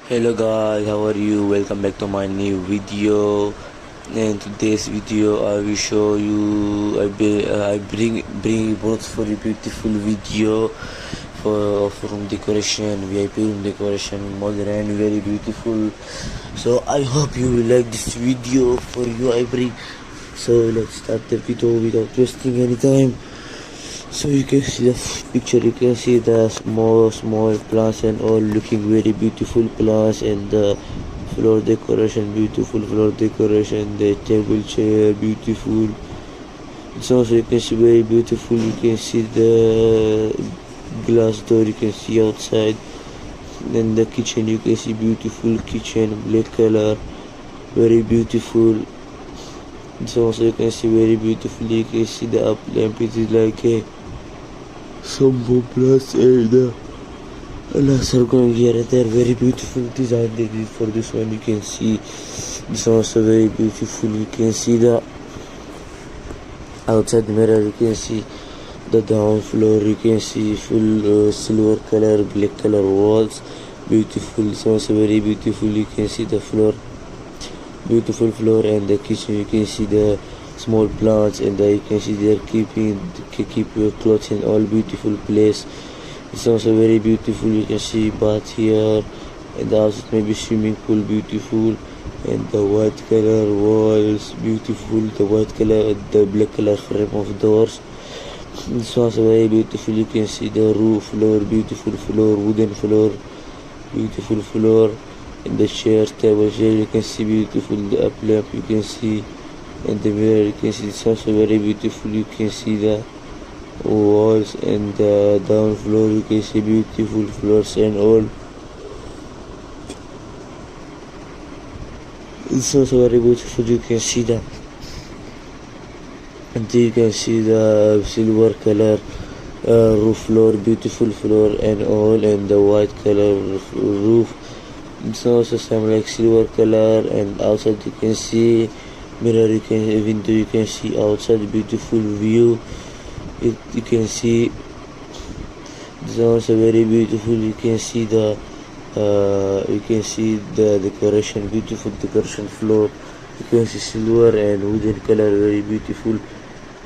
Hello guys, how are you? Welcome back to my new video. In today's video I will show you I bring both for a beautiful video for room decoration, VIP room decoration, modern, very beautiful. So I hope you will like this video for you I bring. So let's start the video without wasting any time. So you can see the picture, you can see the small plants and all looking very beautiful plants, and the floor decoration, beautiful floor decoration, the table chair, beautiful. So also you can see very beautiful, you can see the glass door, you can see outside. Then the kitchen, you can see beautiful kitchen, black color, very beautiful. So also you can see very beautiful, you can see the up lamp, it is like a some plus and the laser going here and there, very beautiful design they did for this one. You can see this one also very beautiful. You can see the outside mirror, you can see the down floor, you can see full silver color, black color walls, beautiful. This one also very beautiful. You can see the floor, beautiful floor, and the kitchen, you can see the small plants, and you can see they're keep your clothes in all beautiful place. It's also very beautiful. You can see bath here, and the house maybe swimming pool, beautiful, and the white color walls, beautiful, the white color, the black color frame of doors. It's also very beautiful. You can see the roof floor, beautiful floor, wooden floor, beautiful floor, and the chairs, table chair, you can see beautiful, the up lamp, you can see, and the mirror, you can see it's also very beautiful. You can see the walls and the down floor, you can see beautiful floors and all. It's also very beautiful. You can see the, and you can see the silver color roof floor, beautiful floor and all, and the white color roof. It's also some like silver color, and outside you can see mirror, you can window, you can see outside beautiful view. You can see this also very beautiful. You can see the decoration, beautiful decoration floor. You can see silver and wooden color, very beautiful.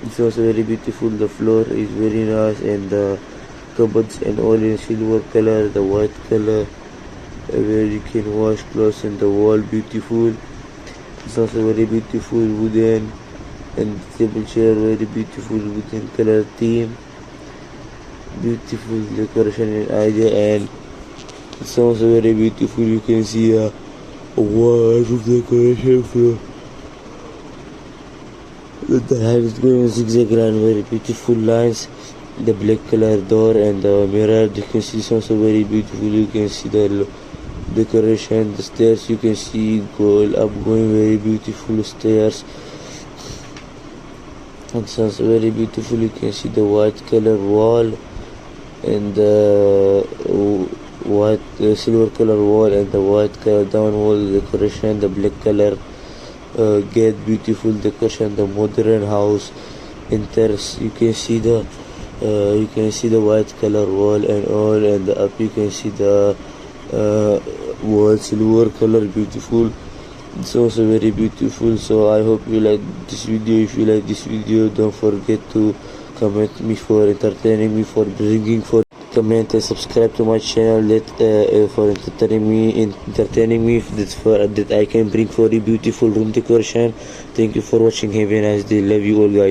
It's also very beautiful. The floor is very nice, and the cupboards and all in silver color, the white color, where you can wash clothes, and the wall beautiful. It's also very beautiful wooden, and table chair, very beautiful wooden color theme, beautiful decoration and idea, and it's also very beautiful. You can see a wall of decoration floor. The hands going zigzag line, very beautiful lines, the black color door and the mirror. You can see it's also very beautiful. You can see the decoration, the stairs, you can see going very beautiful stairs, and sounds very beautiful. You can see the white color wall, and the silver color wall, and the white color down wall decoration, the black color gate, beautiful decoration, the modern house enters. You can see the white color wall and all, and the up you can see the wall silver color, beautiful. It's also very beautiful. So I hope you like this video. If you like this video, don't forget to comment me for entertaining me, for bringing for comment and subscribe to my channel, that for entertaining me that I can bring for you beautiful room decoration. Thank you for watching. Have a nice day. Love you all guys.